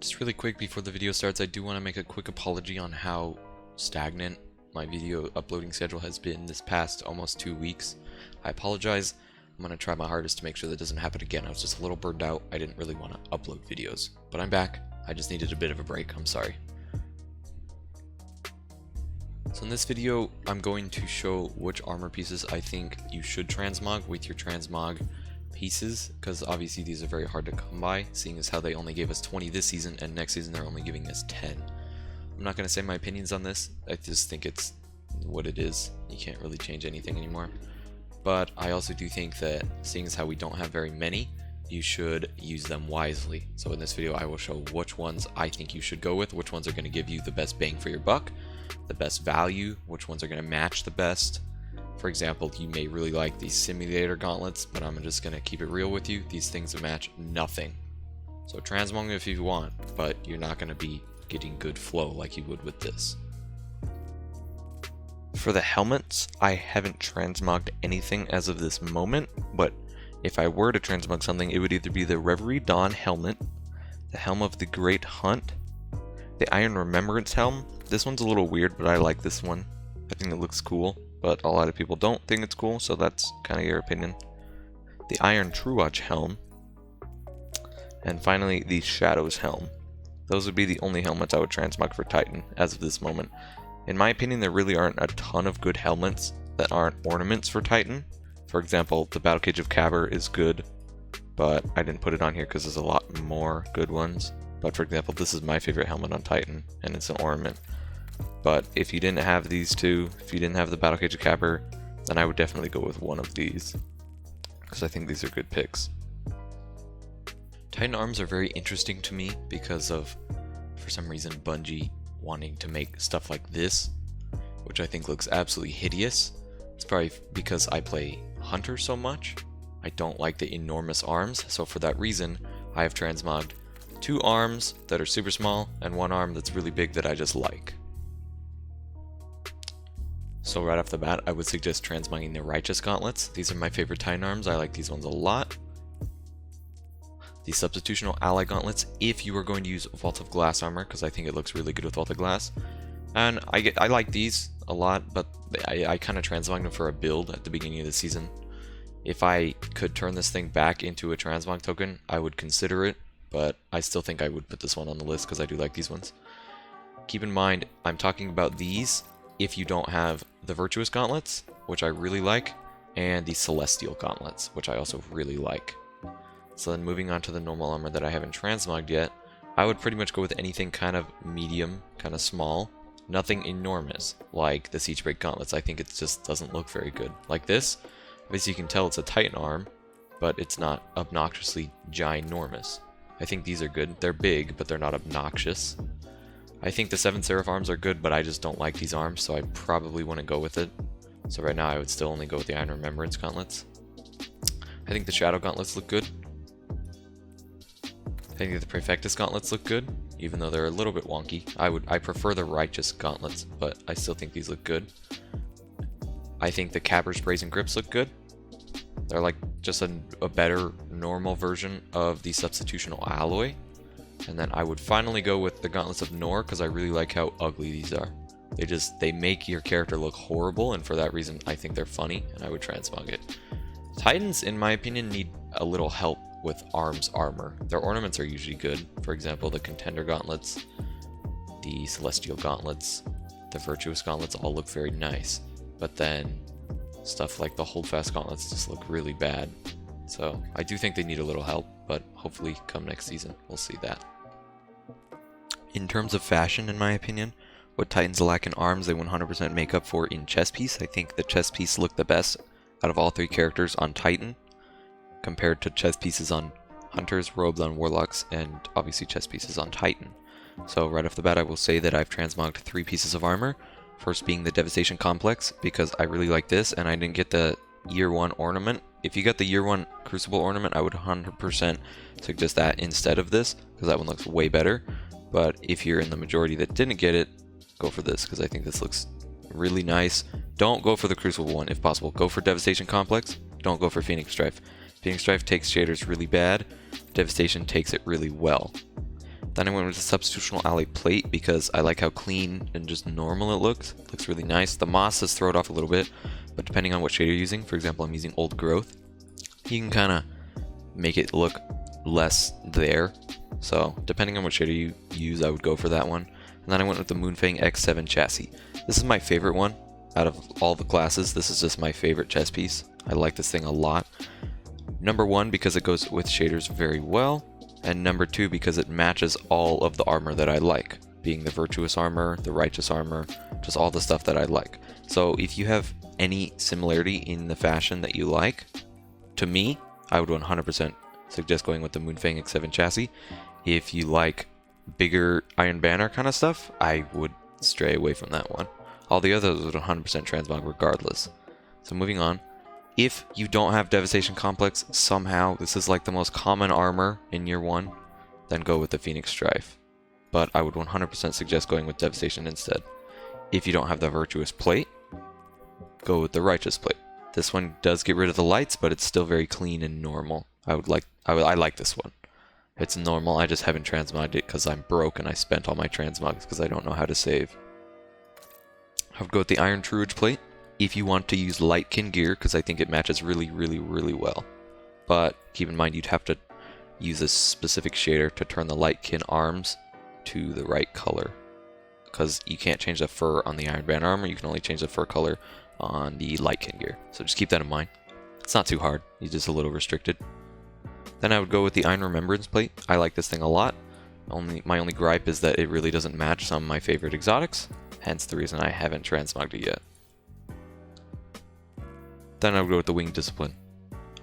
Just really quick before the video starts, I do want to make a quick apology on how stagnant my video uploading schedule has been this past almost 2 weeks. I apologize. I'm going to try my hardest to make sure that doesn't happen again. I was just a little burned out. I didn't really want to upload videos. But I'm back. I just needed a bit of a break. I'm sorry. So in this video, I'm going to show which armor pieces I think you should transmog with your transmog pieces, because obviously these are very hard to come by, seeing as how they only gave us 20 this season, and next season they're only giving us 10. I'm not going to say my opinions on this. I just think it's what it is. You can't really change anything anymore. But I also do think that, seeing as how we don't have very many, you should use them wisely. So in this video I will show which ones I think you should go with, which ones are going to give you the best bang for your buck, the best value, which ones are going to match the best. For example, you may really like these simulator gauntlets, but I'm just going to keep it real with you. These things match nothing. So transmog them if you want, but you're not going to be getting good flow like you would with this. For the helmets, I haven't transmogged anything as of this moment, but if I were to transmog something, it would either be the Reverie Dawn helmet, the Helm of the Great Hunt, the Iron Remembrance helm. This one's a little weird, but I like this one. I think it looks cool, but a lot of people don't think it's cool, so that's kind of your opinion. The Iron True Watch helm, and finally the Shadows helm. Those would be the only helmets I would transmog for Titan as of this moment. In my opinion, there really aren't a ton of good helmets that aren't ornaments for Titan. For example, the Battle Cage of Caber is good, but I didn't put it on here because there's a lot more good ones. But for example, this is my favorite helmet on Titan, and it's an ornament. But if you didn't have these two, if you didn't have the Battle Cage of Caber, then I would definitely go with one of these, because I think these are good picks. Titan arms are very interesting to me because of, for some reason, Bungie wanting to make stuff like this, which I think looks absolutely hideous. It's probably because I play Hunter so much. I don't like the enormous arms, so for that reason, I have transmogged 2 arms that are super small and 1 arm that's really big that I just like. So right off the bat, I would suggest transmogging the Righteous Gauntlets. These are my favorite Titan arms. I like these ones a lot. The Substitutional Ally Gauntlets, if you are going to use Vault of Glass armor, because I think it looks really good with Vault of Glass. And I like these a lot, but I kind of transmogged them for a build at the beginning of the season. If I could turn this thing back into a transmog token, I would consider it, but I still think I would put this one on the list because I do like these ones. Keep in mind, I'm talking about these if you don't have the Virtuous Gauntlets, which I really like, and the Celestial Gauntlets, which I also really like. So then moving on to the normal armor that I haven't transmogged yet, I would pretty much go with anything kind of medium, kind of small. Nothing enormous, like the Siegebreak Gauntlets. I think it just doesn't look very good. Like this, obviously you can tell it's a Titan arm, but it's not obnoxiously ginormous. I think these are good. They're big, but they're not obnoxious. I think the 7 Seraph arms are good, but I just don't like these arms, so I probably wouldn't go with it. So right now I would still only go with the Iron Remembrance Gauntlets. I think the Shadow Gauntlets look good. I think the Prefectus Gauntlets look good, even though they're a little bit wonky. I prefer the Righteous Gauntlets, but I still think these look good. I think the Caber's Brazen Grips look good. They're like just a better normal version of the Substitutional Alloy. And then I would finally go with the Gauntlets of Nor, because I really like how ugly these are. They make your character look horrible, and for that reason I think they're funny, and I would transmog it. Titans, in my opinion, need a little help with arms armor. Their ornaments are usually good. For example, the Contender Gauntlets, the Celestial Gauntlets, the Virtuous Gauntlets all look very nice. But then stuff like the Holdfast Gauntlets just look really bad. So I do think they need a little help, but hopefully come next season we'll see that. In terms of fashion, in my opinion, what Titans lack in arms, they 100% make up for in chest piece. I think the chest piece look the best out of all 3 characters on Titan, compared to chest pieces on Hunters, Robes on Warlocks, and obviously chest pieces on Titan. So right off the bat I will say that I've transmogged 3 pieces of armor. First being the Devastation Complex, because I really like this, and I didn't get the Year 1 ornament. If you got the Year 1 Crucible ornament, I would 100% suggest that instead of this, because that one looks way better. But if you're in the majority that didn't get it, go for this, because I think this looks really nice. Don't go for the Crucible one if possible. Go for Devastation Complex. Don't go for Phoenix Strife. Phoenix Strife takes shaders really bad. Devastation takes it really well. Then I went with the substitutional alloy plate because I like how clean and just normal it looks. It looks really nice. The moss has thrown it off a little bit, but depending on what shade you're using, for example, I'm using old growth, you can kind of make it look less there. So depending on what shader you use, I would go for that one. And then I went with the Moonfang X7 chassis. This is my favorite one out of all the classes. This is just my favorite chess piece. I like this thing a lot. Number one, because it goes with shaders very well. And number two, because it matches all of the armor that I like, being the virtuous armor, the righteous armor, just all the stuff that I like. So if you have any similarity in the fashion that you like, to me, I would 100% suggest going with the Moonfang X7 chassis. If you like bigger Iron Banner kind of stuff, I would stray away from that one. All the others would 100% transmog regardless. So moving on. If you don't have Devastation Complex, somehow this is like the most common armor in year one, then go with the Phoenix Strife. But I would 100% suggest going with Devastation instead. If you don't have the Virtuous Plate, go with the Righteous Plate. This one does get rid of the lights, but it's still very clean and normal. I like this one. It's normal, I just haven't transmogged it because I'm broke and I spent all my transmogs because I don't know how to save. I would go with the Iron Truage Plate if you want to use Lightkin gear, because I think it matches really, really, really well. But keep in mind, you'd have to use a specific shader to turn the Lightkin arms to the right color, because you can't change the fur on the Iron Banner armor, you can only change the fur color on the Lightkin gear. So just keep that in mind. It's not too hard, you're just a little restricted. Then I would go with the Iron Remembrance Plate. I like this thing a lot. My only gripe is that it really doesn't match some of my favorite exotics, hence the reason I haven't transmogged it yet. Then I would go with the Winged Discipline.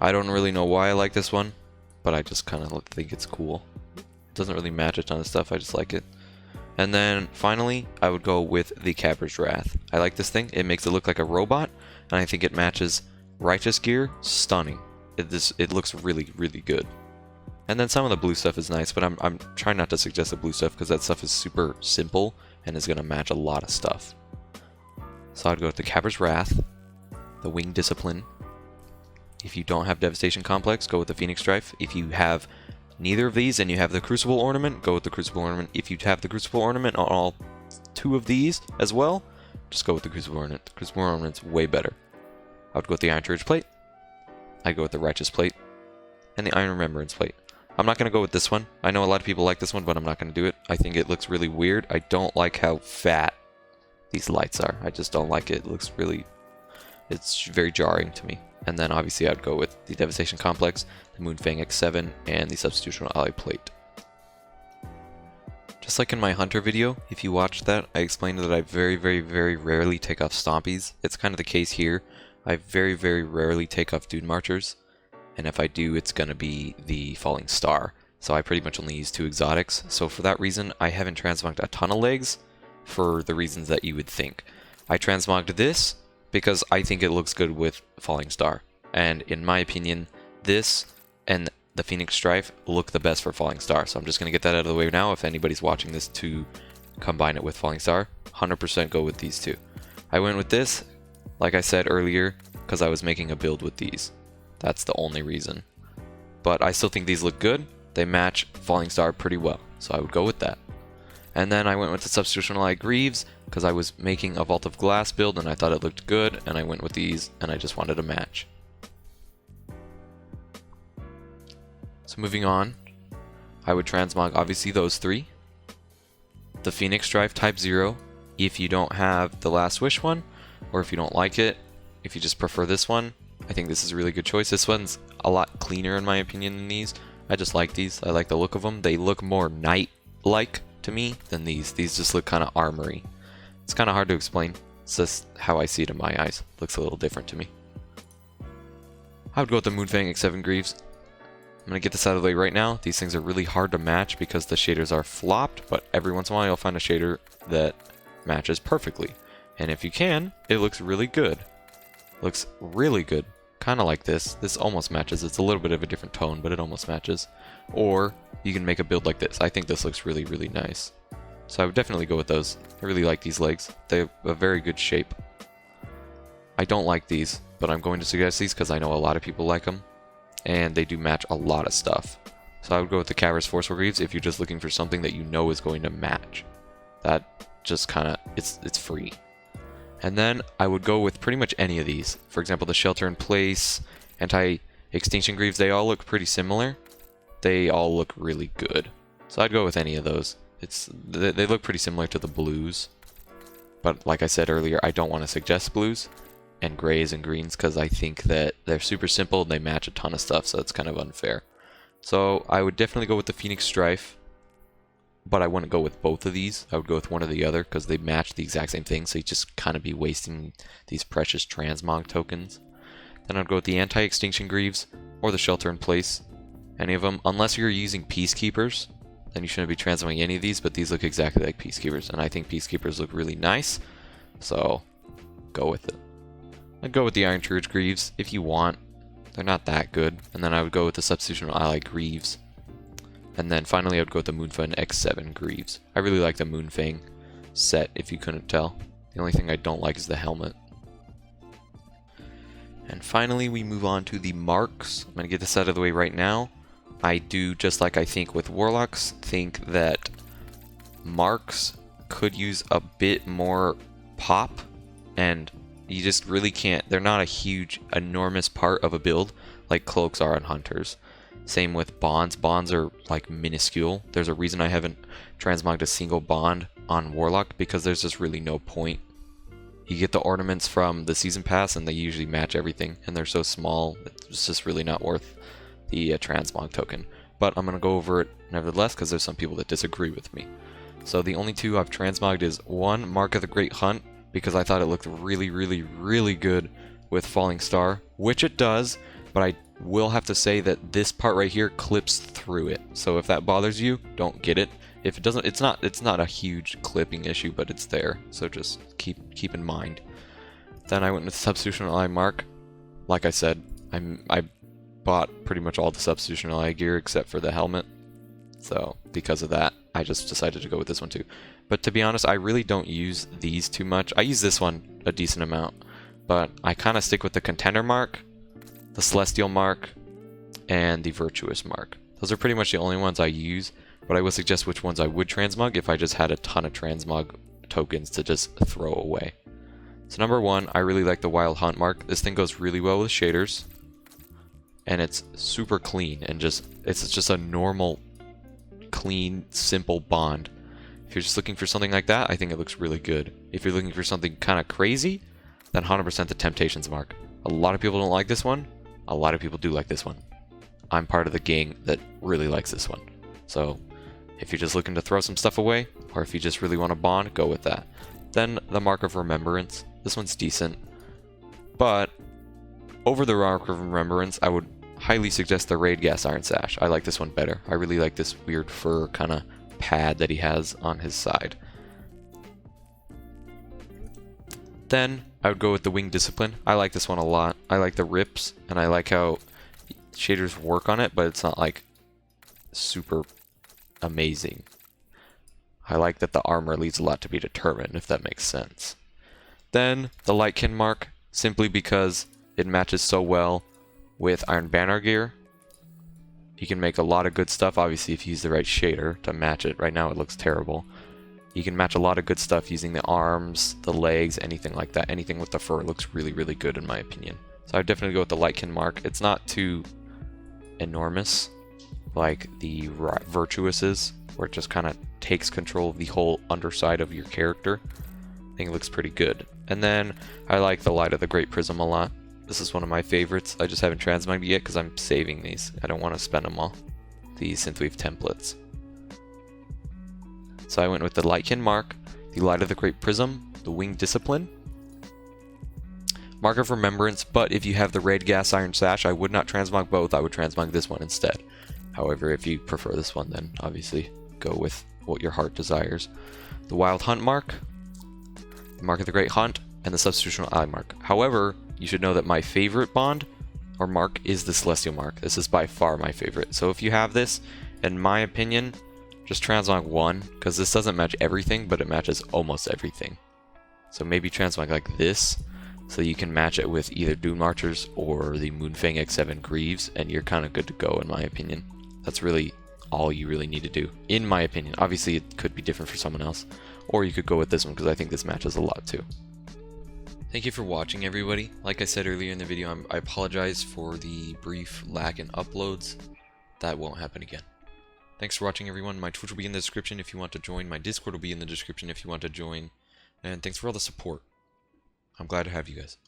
I don't really know why I like this one, but I just kind of think it's cool. It doesn't really match a ton of stuff, I just like it. And then finally, I would go with the Cabra's Wrath. I like this thing, it makes it look like a robot, and I think it matches Righteous gear, stunning. It looks really, really good. And then some of the blue stuff is nice, but I'm trying not to suggest the blue stuff because that stuff is super simple and is going to match a lot of stuff. So I'd go with the Cabra's Wrath, the Winged Discipline. If you don't have Devastation Complex, go with the Phoenix Strife. If you have neither of these and you have the Crucible Ornament, go with the Crucible Ornament. If you have the Crucible Ornament on all two of these as well, just go with the Crucible Ornament. The Crucible Ornament's way better. I would go with the Iron Truage Plate. I'd go with the Righteous Plate. And the Iron Remembrance Plate. I'm not going to go with this one. I know a lot of people like this one, but I'm not going to do it. I think it looks really weird. I don't like how fat these lights are. I just don't like it. It looks really... It's very jarring to me. And then obviously I'd go with the Devastation Complex, the Moonfang X7, and the Substitutional Alloy Plate. Just like in my Hunter video, if you watched that, I explained that I very, very, very rarely take off Stompies. It's kind of the case here. I very, very rarely take off Dune Marchers. And if I do, it's going to be the Falling Star. So I pretty much only use two exotics. So for that reason, I haven't transmogged a ton of legs for the reasons that you would think. I transmogged this because I think it looks good with Falling Star. And in my opinion, this and the Phoenix Strife look the best for Falling Star. So I'm just going to get that out of the way now. If anybody's watching this to combine it with Falling Star, 100% go with these two. I went with this, like I said earlier, because I was making a build with these. That's the only reason. But I still think these look good. They match Falling Star pretty well. So I would go with that. And then I went with the Substitutional Alloy Greaves because I was making a Vault of Glass build and I thought it looked good, and I went with these and I just wanted a match. So moving on, I would transmog obviously those three. The Phoenix Strife Type 0 if you don't have the Last Wish one, or if you don't like it, if you just prefer this one, I think this is a really good choice. This one's a lot cleaner in my opinion than these. I just like these. I like the look of them. They look more knight-like to me than these. These just look kind of armory. It's kind of hard to explain. It's just how I see it in my eyes. Looks a little different to me. I would go with the Moonfang X7 Greaves. I'm going to get this out of the way right now. These things are really hard to match because the shaders are flopped, but every once in a while you'll find a shader that matches perfectly. And if you can, it looks really good. Looks really good. Kind of like this. This almost matches. It's a little bit of a different tone, but it almost matches. Or you can make a build like this. I think this looks really, really nice. So I would definitely go with those. I really like these legs. They have a very good shape. I don't like these, but I'm going to suggest these because I know a lot of people like them. And they do match a lot of stuff. So I would go with the Cavers Forceful Greaves if you're just looking for something that you know is going to match. That just kind of, it's free. And then I would go with pretty much any of these. For example, the Shelter in Place, Anti-Extinction Greaves, they all look pretty similar. They all look really good. So I'd go with any of those. They look pretty similar to the blues. But like I said earlier, I don't want to suggest blues and grays and greens because I think that they're super simple and they match a ton of stuff, so it's kind of unfair. So I would definitely go with the Phoenix Strife, but I wouldn't go with both of these. I would go with one or the other because they match the exact same thing, so you just kind of be wasting these precious Transmog tokens. Then I'd go with the Anti-Extinction Greaves or the Shelter in Place. Any of them, unless you're using Peacekeepers, then you shouldn't be transmogging any of these, but these look exactly like Peacekeepers, and I think Peacekeepers look really nice, so go with it. I'd go with the Iron Courage Greaves if you want. They're not that good. And then I would go with the Substitutional Ally Greaves. And then finally I would go with the Moonfang X7 Greaves. I really like the Moonfang set, if you couldn't tell. The only thing I don't like is the helmet. And finally we move on to the marks. I'm going to get this out of the way right now. I do, just like I think with Warlocks, think that marks could use a bit more pop, and you just really can't. They're not a huge, enormous part of a build like cloaks are on hunters. Same with bonds. Bonds are like minuscule. There's a reason I haven't transmogged a single bond on Warlock, because there's just really no point. You get the ornaments from the season pass and they usually match everything, and they're so small, it's just really not worth the transmog token. But I'm going to go over it nevertheless because there's some people that disagree with me. So the only two I've transmogged is one, Mark of the Great Hunt, because I thought it looked really, really, really good with Falling Star, which it does, but I will have to say that this part right here clips through it. So if that bothers you, don't get it. If it doesn't, it's not a huge clipping issue, but it's there. So just keep in mind. Then I went with Substitutional Ally Mark. Like I said, I bought pretty much all the Substitutional Ally gear except for the helmet. So because of that, I just decided to go with this one too. But to be honest, I really don't use these too much. I use this one a decent amount, but I kind of stick with the Contender Mark, the Celestial Mark, and the Virtuous Mark. Those are pretty much the only ones I use, but I will suggest which ones I would transmog if I just had a ton of transmog tokens to just throw away. So number one, I really like the Wild Hunt Mark. This thing goes really well with shaders, and it's super clean, and it's just a normal, clean, simple bond. If you're just looking for something like that, I think it looks really good. If you're looking for something kind of crazy, then 100% the Temptations Mark. A lot of people don't like this one. A lot of people do like this one. I'm part of the gang that really likes this one. So if you're just looking to throw some stuff away, or if you just really want to bond, go with that. Then the Mark of Remembrance. This one's decent. But over the Mark of Remembrance, I would highly suggest the Raid Gas Iron Sash. I like this one better. I really like this weird fur kind of pad that he has on his side. Then I would go with the Wing Discipline. I like this one a lot. I like the rips, and I like how shaders work on it, but it's not like super amazing. I like that the armor leaves a lot to be determined, if that makes sense. Then the Lightkin Mark, simply because it matches so well with Iron Banner gear. You can make a lot of good stuff, obviously, if you use the right shader to match it. Right now it looks terrible. You can match a lot of good stuff using the arms, the legs, anything like that. Anything with the fur looks really, really good in my opinion. So I would definitely go with the Lightkin Mark. It's not too enormous like the Virtuous is, where it just kind of takes control of the whole underside of your character. I think it looks pretty good. And then I like the Light of the Great Prism a lot. This is one of my favorites. I just haven't transmogged yet because I'm saving these. I don't want to spend them all. The Synthweave templates. So I went with the Lightkin Mark, the Light of the Great Prism, the Wing Discipline, Mark of Remembrance, but if you have the Raid Gas Iron Sash, I would not transmog both. I would transmog this one instead. However, if you prefer this one, then obviously go with what your heart desires. The Wild Hunt Mark, the Mark of the Great Hunt, and the Substitutional Ally Mark. However, you should know that my favorite bond or mark is the Celestial Mark. This is by far my favorite. So if you have this, in my opinion, just transmog one, because this doesn't match everything, but it matches almost everything. So maybe transmog like this, so you can match it with either Doom Archers or the Moonfang X7 Greaves, and you're kind of good to go in my opinion. That's really all you really need to do, in my opinion. Obviously, it could be different for someone else, or you could go with this one because I think this matches a lot too. Thank you for watching, everybody. Like I said earlier in the video, I apologize for the brief lag in uploads. That won't happen again. Thanks for watching, everyone. My Twitch will be in the description if you want to join. My Discord will be in the description if you want to join. And thanks for all the support. I'm glad to have you guys.